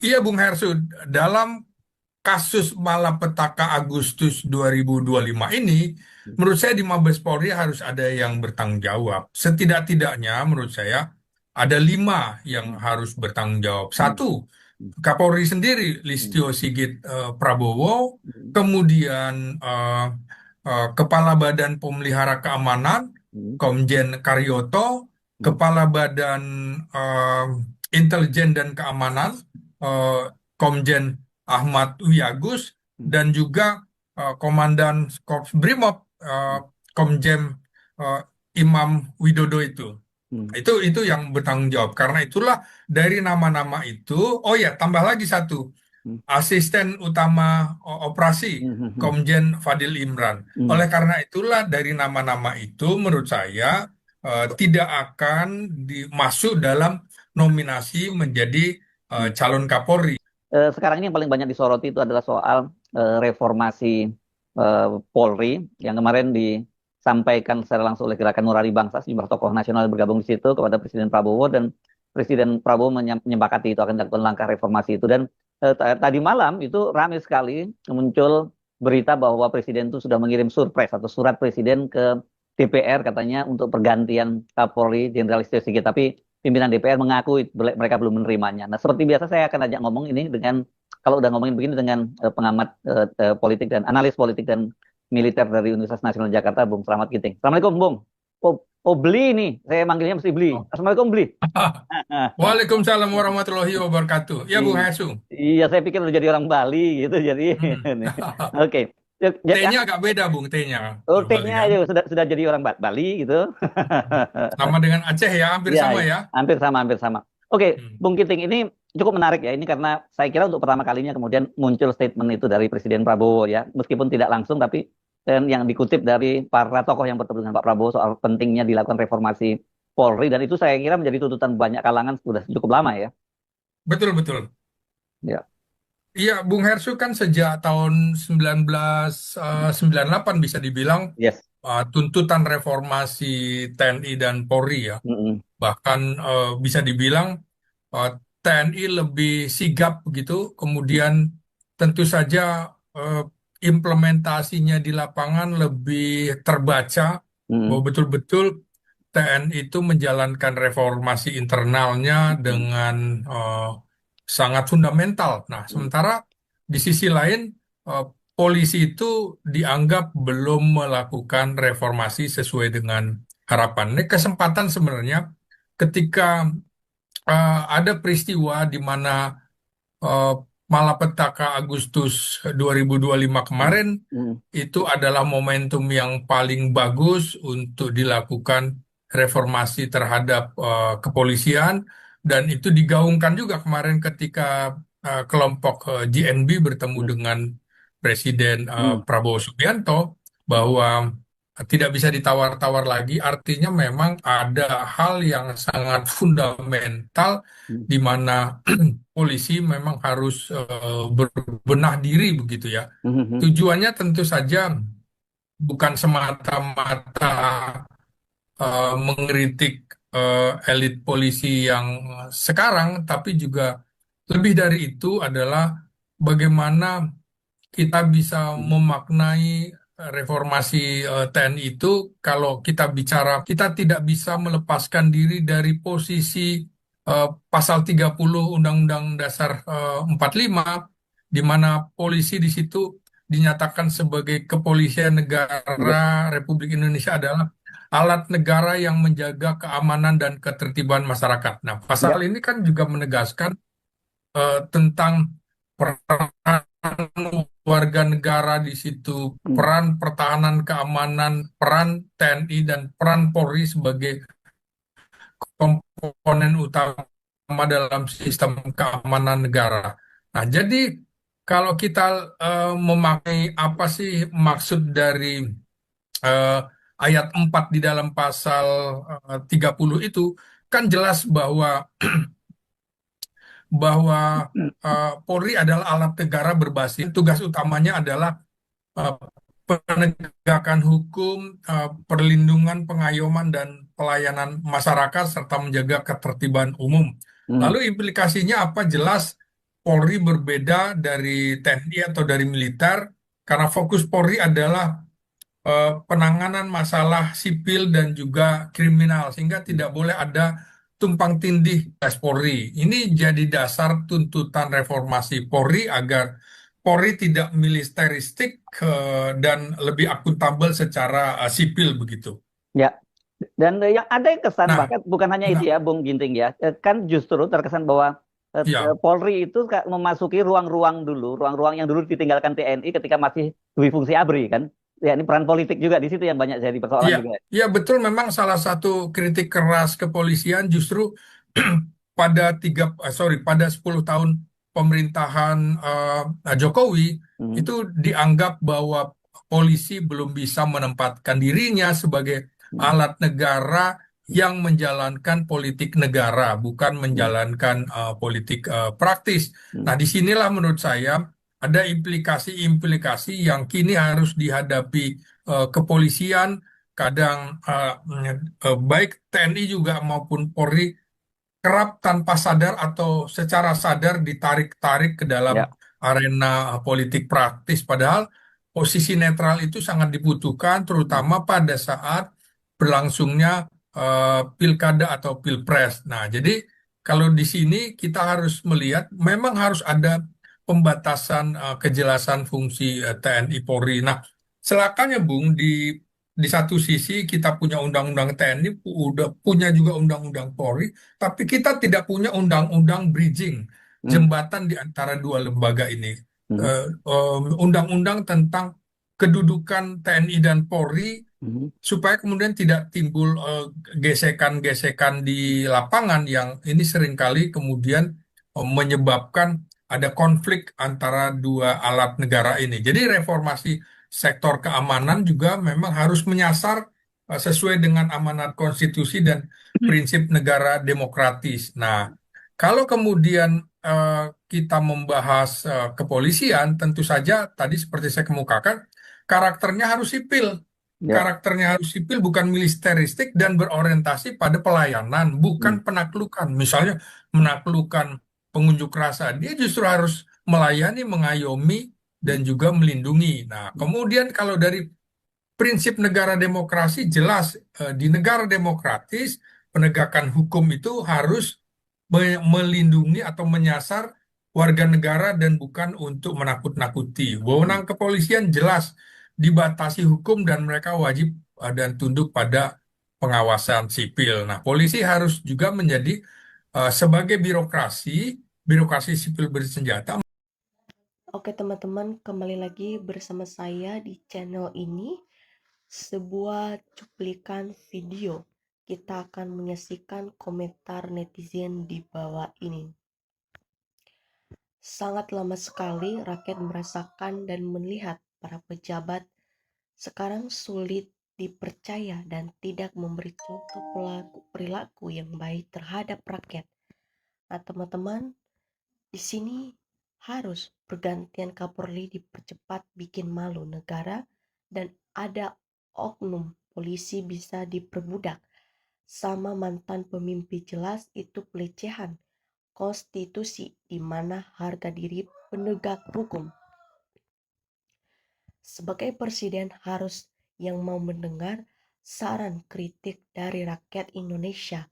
Iya, Bung Hersu, dalam kasus malapetaka Agustus 2025 ini, menurut saya di Mabes Polri harus ada yang bertanggung jawab. Setidak-tidaknya menurut saya ada 5 yang Hmm, harus bertanggung jawab. hmm, Satu, hmm, Kapolri sendiri, hmm, Listio Sigit Prabowo, hmm, kemudian Kepala Badan Pemelihara Keamanan, hmm, Komjen Karyoto, hmm, Kepala Badan eh, Intelijen dan Keamanan, eh, Komjen Ahmad Wiyagus, hmm, dan juga Komandan Korps Brimob, hmm, Komjen eh, Imam Widodo itu. hmm, Itu yang bertanggung jawab. Karena itulah dari nama-nama itu, oh ya, tambah lagi satu, hmm, asisten utama operasi, hmm, hmm, hmm, Komjen Fadil Imran. hmm, Oleh karena itulah dari nama-nama itu menurut saya tidak akan dimasuk dalam nominasi menjadi hmm. calon Kapolri. Sekarang ini yang paling banyak disoroti itu adalah soal reformasi Polri yang kemarin disampaikan secara langsung oleh Gerakan Nurani Bangsa, sejumlah tokoh nasional yang bergabung di situ kepada Presiden Prabowo, dan Presiden Prabowo menyepakati itu akan dilakukan langkah reformasi itu. Dan tadi malam itu ramai sekali muncul berita bahwa Presiden itu sudah mengirim surprise atau surat Presiden ke DPR katanya untuk pergantian Kapolri Jenderal Listio Sigit. Tapi pimpinan DPR mengaku mereka belum menerimanya. Nah, seperti biasa saya akan ajak ngomong ini dengan, kalau udah ngomongin begini, dengan pengamat politik dan analis politik dan militer dari Universitas Nasional Jakarta, Bung Slamet Ginting. Assalamualaikum, Bung. Oh, Bli nih, saya manggilnya mesti Bli. Oh. Assalamualaikum, Bli. Waalaikumsalam warahmatullahi wabarakatuh. Ya, Bung I- Hesu. Iya, saya pikir udah jadi orang Bali gitu, jadi Hmm. ini. Oke. Yang T-nya agak beda, Bung, T-nya. oh, Kalau Bali take-nya kan. aja sudah jadi orang Bali gitu. Sama dengan Aceh ya, hampir Iya, sama iya. ya. Hampir sama, hampir sama. Oke, Hmm. Bung Kiting, ini cukup menarik ya. Ini karena saya kira untuk pertama kalinya kemudian muncul statement itu dari Presiden Prabowo ya. Meskipun tidak langsung, tapi yang dikutip dari para tokoh yang bertemu dengan Pak Prabowo soal pentingnya dilakukan reformasi Polri. Dan itu saya kira menjadi tuntutan banyak kalangan sudah cukup lama ya. Betul, betul. Ya. Iya, Bung Hersu kan sejak tahun 1998 bisa dibilang Yes. tuntutan reformasi TNI dan Polri ya. Mm-mm. Bahkan bisa dibilang eh, TNI lebih sigap begitu, kemudian tentu saja eh, implementasinya di lapangan lebih terbaca bahwa Mm-mm. betul-betul TNI itu menjalankan reformasi internalnya Mm-mm. dengan sangat fundamental. Nah, Mm-mm. sementara di sisi lain eh, polisi itu dianggap belum melakukan reformasi sesuai dengan harapan. Ini kesempatan sebenarnya ketika ada peristiwa di mana eh, malapetaka Agustus 2025 Mm-mm. kemarin Mm-mm. itu adalah momentum yang paling bagus untuk dilakukan reformasi terhadap kepolisian, dan itu digaungkan juga kemarin ketika kelompok GNB bertemu dengan Presiden Mm-mm. Prabowo Subianto bahwa tidak bisa ditawar-tawar lagi, artinya memang ada hal yang sangat fundamental Mm-mm. di mana polisi memang harus berbenah diri begitu ya. Mm-mm. Tujuannya tentu saja bukan semata-mata mengkritik elit polisi yang sekarang, tapi juga lebih dari itu adalah bagaimana kita bisa memaknai reformasi TNI itu. Kalau kita bicara, kita tidak bisa melepaskan diri dari posisi pasal 30 Undang-Undang Dasar 45, di mana polisi di situ dinyatakan sebagai kepolisian negara Yes. Republik Indonesia adalah alat negara yang menjaga keamanan dan ketertiban masyarakat. Nah, pasal Ya. ini kan juga menegaskan tentang peran warga negara di situ, Mm. peran pertahanan keamanan, peran TNI dan peran Polri sebagai komponen utama dalam sistem keamanan negara. Nah, jadi kalau kita memakai apa sih maksud dari eh, ayat 4 di dalam pasal 30 itu, kan jelas bahwa Polri adalah alat negara berbasis, tugas utamanya adalah eh, penegakan hukum, perlindungan, pengayoman, dan pelayanan masyarakat, serta menjaga ketertiban umum. Lalu Mm. implikasinya apa? Jelas Polri berbeda dari TNI atau dari militer karena fokus Polri adalah penanganan masalah sipil dan juga kriminal sehingga tidak boleh ada tumpang tindih tes Polri. Ini jadi dasar tuntutan reformasi Polri agar Polri tidak militeristik dan lebih akuntabel secara sipil begitu. Ya, dan yang ada yang kesan Nah, bahkan bukan hanya itu nah, ya, Bung Ginting ya. Kan justru terkesan bahwa ya, Polri itu memasuki ruang-ruang dulu, ruang-ruang yang dulu ditinggalkan TNI ketika masih dui fungsi ABRI kan. Ya, ini peran politik juga di situ yang banyak jadi persoalan iya, juga. iya betul. Memang salah satu kritik keras kepolisian justru pada 10 tahun pemerintahan Jokowi Mhm. itu dianggap bahwa polisi belum bisa menempatkan dirinya sebagai Mhm. alat negara yang menjalankan politik negara, bukan Mhm. menjalankan politik praktis. Mhm. Nah, disinilah menurut saya ada implikasi-implikasi yang kini harus dihadapi kepolisian, kadang baik TNI juga maupun Polri kerap tanpa sadar atau secara sadar ditarik-tarik ke dalam Ya. arena politik praktis. Padahal posisi netral itu sangat dibutuhkan, terutama pada saat berlangsungnya pilkada atau pilpres. Nah, jadi kalau di sini kita harus melihat memang harus ada pembatasan kejelasan fungsi TNI Polri. Nah, celakanya Bung di satu sisi kita punya undang-undang TNI, udah punya juga undang-undang Polri, tapi kita tidak punya undang-undang bridging, Mhm. jembatan di antara dua lembaga ini. Mhm. Undang-undang tentang kedudukan TNI dan Polri Mhm. supaya kemudian tidak timbul gesekan-gesekan di lapangan yang ini seringkali kemudian menyebabkan ada konflik antara dua alat negara ini. Jadi reformasi sektor keamanan juga memang harus menyasar sesuai dengan amanat konstitusi dan prinsip negara demokratis. Nah, kalau kemudian kita membahas kepolisian, tentu saja tadi seperti saya kemukakan, karakternya harus sipil. Ya. Karakternya harus sipil, bukan militeristik dan berorientasi pada pelayanan, bukan Mhm. penaklukan. Misalnya menaklukkan pengunjuk rasa, dia justru harus melayani, mengayomi, dan juga melindungi. Nah, kemudian kalau dari prinsip negara demokrasi jelas di negara demokratis penegakan hukum itu harus melindungi atau menyasar warga negara dan bukan untuk menakut-nakuti. Wewenang kepolisian jelas dibatasi hukum dan mereka wajib dan tunduk pada pengawasan sipil. Nah, polisi harus juga menjadi sebagai birokrasi sipil bersenjata. Oke teman-teman, kembali lagi bersama saya di channel ini. Sebuah cuplikan video. Kita akan menyaksikan komentar netizen di bawah ini. Sangat lama sekali rakyat merasakan dan melihat para pejabat sekarang sulit dipercaya dan tidak memberi contoh perilaku yang baik terhadap rakyat. Nah, teman-teman, di sini harus pergantian Kapolri dipercepat bikin malu negara dan ada oknum polisi bisa diperbudak. Sama mantan pemimpin jelas itu pelecehan konstitusi di mana harga diri penegak hukum. Sebagai presiden harus yang mau mendengar saran kritik dari rakyat Indonesia.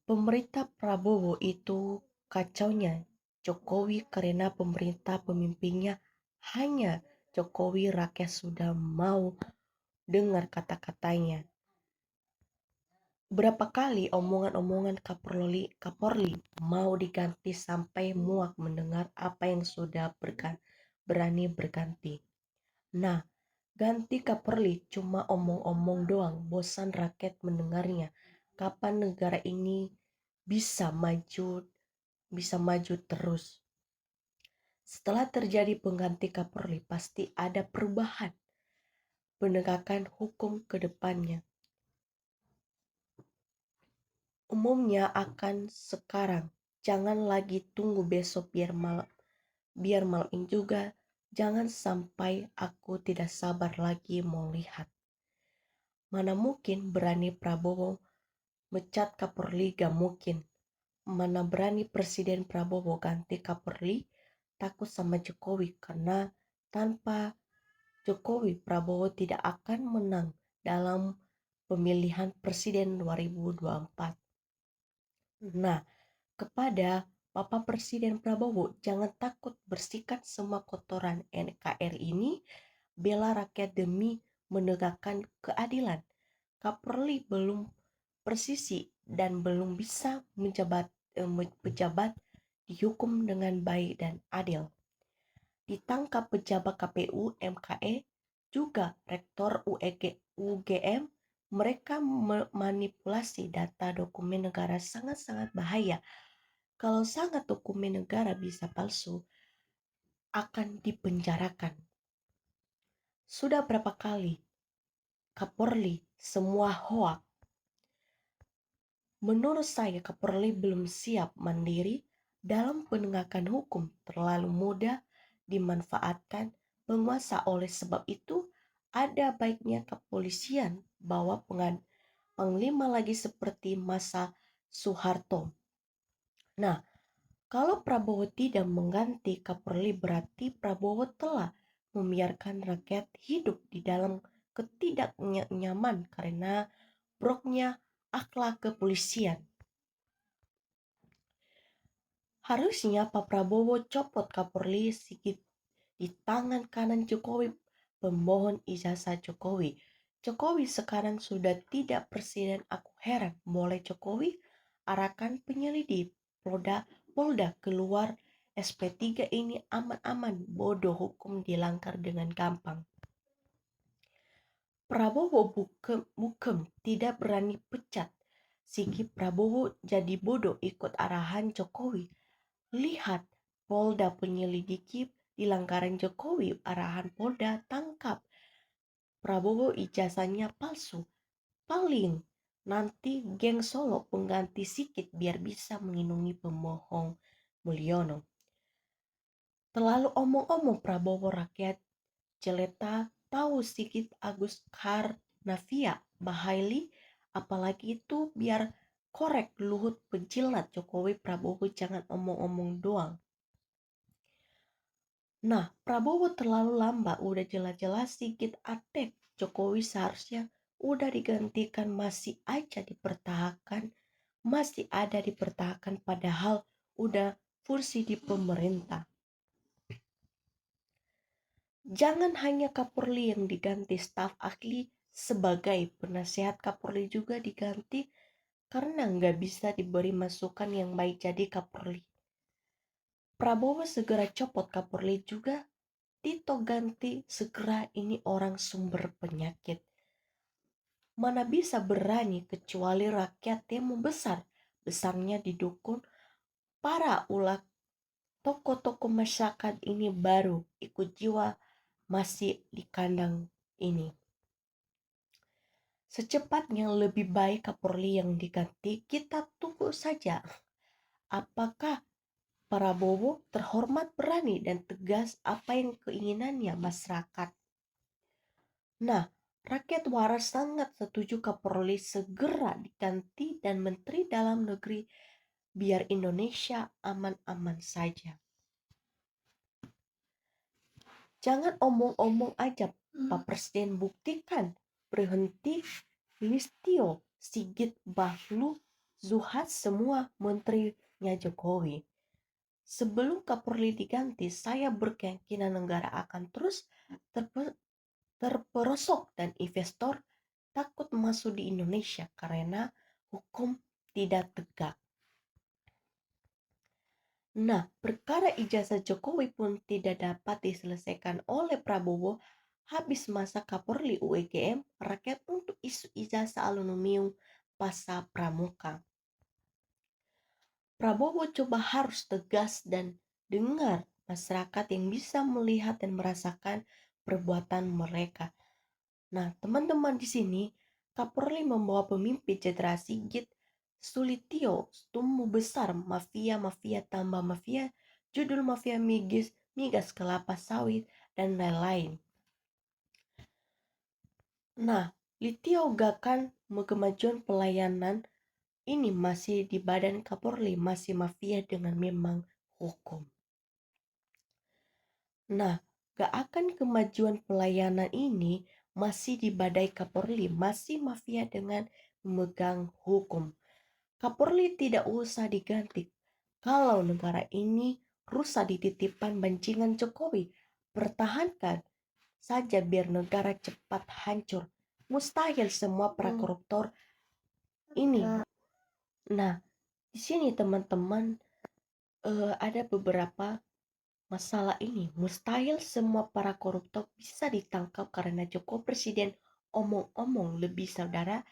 Pemerintah Prabowo itu kacaunya Jokowi karena pemerintah pemimpinnya hanya Jokowi rakyat sudah mau dengar kata-katanya. Berapa kali omongan-omongan Kapolri mau diganti sampai muak mendengar apa yang sudah berani berganti. Nah, ganti Kapolri cuma omong-omong doang, bosan rakyat mendengarnya. Kapan negara ini bisa maju terus? Setelah terjadi pengganti Kapolri pasti ada perubahan penegakan hukum ke depannya. Umumnya akan sekarang, jangan lagi tunggu besok biar malam ini juga. Jangan sampai aku tidak sabar lagi mau lihat. Mana mungkin berani Prabowo mecat Kapolri, gak mungkin. mana berani Presiden Prabowo ganti Kapolri, takut sama Jokowi karena tanpa Jokowi Prabowo tidak akan menang dalam pemilihan Presiden 2024. Nah, kepada Bapak Presiden Prabowo, jangan takut bersihkan semua kotoran NKRI ini, bela rakyat demi menegakkan keadilan. Kapolri belum presisi dan belum bisa pejabat dihukum dengan baik dan adil. Ditangkap pejabat KPU, MKE, juga rektor UGM, mereka memanipulasi data dokumen negara sangat-sangat bahaya. Kalau sangat dokumen negara bisa palsu, akan dipenjarakan. Sudah berapa kali Kapolri semua hoak? Menurut saya Kapolri belum siap mandiri dalam penegakan hukum, terlalu mudah dimanfaatkan penguasa. Oleh sebab itu ada baiknya kepolisian bawa panglima lagi seperti masa Soeharto. Nah, kalau Prabowo tidak mengganti Kapolri berarti Prabowo telah membiarkan rakyat hidup di dalam ketidaknyaman karena broknya akhlak kepolisian. Harusnya Pak Prabowo copot Kapolri Sigit di tangan kanan Jokowi, pemohon ijazah Jokowi. Jokowi sekarang sudah tidak presiden, aku heran. Mulai Jokowi arahkan penyelidik Polda keluar SP3 ini aman-aman, bodoh, hukum dilanggar dengan gampang. Prabowo bukem tidak berani pecat. Sigit Prabowo jadi bodoh ikut arahan Jokowi. Lihat, Polda penyelidiki dilanggaran Jokowi, arahan Polda tangkap. Prabowo ijazahnya palsu. Paling nanti geng Solo pengganti Sigit biar bisa melindungi pemohon Mulyono. Terlalu omong-omong Prabowo, rakyat jeleta tahu Sigit Agus Karnavia Bahaili, apalagi itu biar korek Luhut penjilat Jokowi. Prabowo jangan omong-omong doang. Nah, Prabowo terlalu lambat, udah jelas-jelas Sigit aktif. Jokowi seharusnya udah digantikan, masih aja dipertahankan, masih ada dipertahankan padahal udah fungsi di pemerintah. Jangan hanya Kapolri yang diganti, staf ahli sebagai penasehat Kapolri juga diganti karena nggak bisa diberi masukan yang baik jadi Kapolri. Prabowo segera copot Kapolri juga. Tito ganti segera, ini orang sumber penyakit. Mana bisa berani kecuali rakyat yang membesar. Besarnya didukung para tokoh-tokoh masyarakat ini baru ikut jiwa masih di kandang ini. Secepatnya lebih baik Kapolri yang diganti, kita tunggu saja. Apakah Prabowo terhormat, berani dan tegas apa yang keinginannya masyarakat. Nah, rakyat waras sangat setuju Kapolri segera diganti dan Menteri Dalam Negeri biar Indonesia aman-aman saja. Jangan omong-omong aja, Pak Presiden, buktikan. Berhenti Listio, Sigit, Bahlu, Zuhad, semua menterinya Jokowi. Sebelum Kapolri diganti, saya berkeyakinan negara akan terus terperosok dan investor takut masuk di Indonesia karena hukum tidak tegak. Nah, perkara ijazah Jokowi pun tidak dapat diselesaikan oleh Prabowo. Habis masa Kapolri UGM, rakyat untuk isu ijazah aluminium Pasca Pramuka. Prabowo coba harus tegas dan dengar masyarakat yang bisa melihat dan merasakan perbuatan mereka. Nah, teman-teman, di sini Kapolri membawa pemimpin Jenderal Sigit Sulitio, tumbuh besar mafia tambah mafia, judul mafia migas kelapa sawit dan lain-lain. Nah, Litio gakan kemajuan pelayanan ini masih di badan Kapolri, masih mafia dengan memang hukum. Nah, gak akan kemajuan pelayanan ini masih di badai Kapolri, masih mafia dengan memegang hukum. Kapolri tidak usah diganti. Kalau negara ini rusak dititipkan bancingan Jokowi, pertahankan saja biar negara cepat hancur. Mustahil semua para koruptor ini. Nah, di sini teman-teman ada beberapa masalah ini. Mustahil semua para koruptor bisa ditangkap karena Jokowi Presiden omong-omong lebih saudara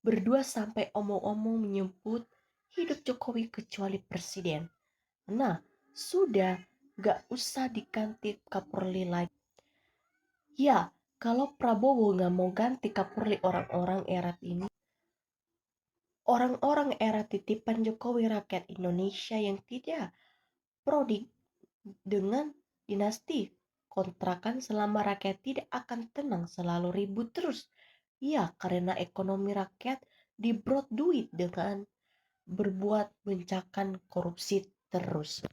berdua sampai omong-omong menyebut hidup Jokowi kecuali presiden. Nah, sudah gak usah diganti Kapolri lagi. Ya, kalau Prabowo gak mau ganti Kapolri orang-orang era ini, orang-orang era titipan Jokowi rakyat Indonesia yang tidak pro dengan dinasti kontrakan selama rakyat tidak akan tenang selalu ribut terus. Ya, karena ekonomi rakyat dibrot duit dengan berbuat bencakan korupsi terus.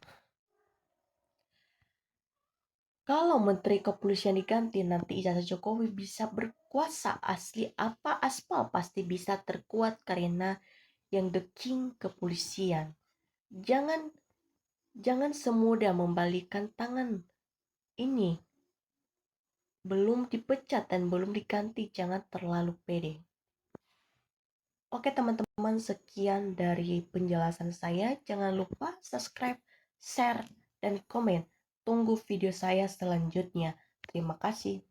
Kalau Menteri Kepolisian diganti, nanti ijazah Jokowi bisa berkuasa asli apa aspal pasti bisa terkuat karena yang the king kepolisian. Jangan semudah membalikan tangan ini. Belum dipecat dan belum diganti, jangan terlalu pede. Oke teman-teman, sekian dari penjelasan saya. Jangan lupa subscribe, share, dan komen. Tunggu video saya selanjutnya. Terima kasih.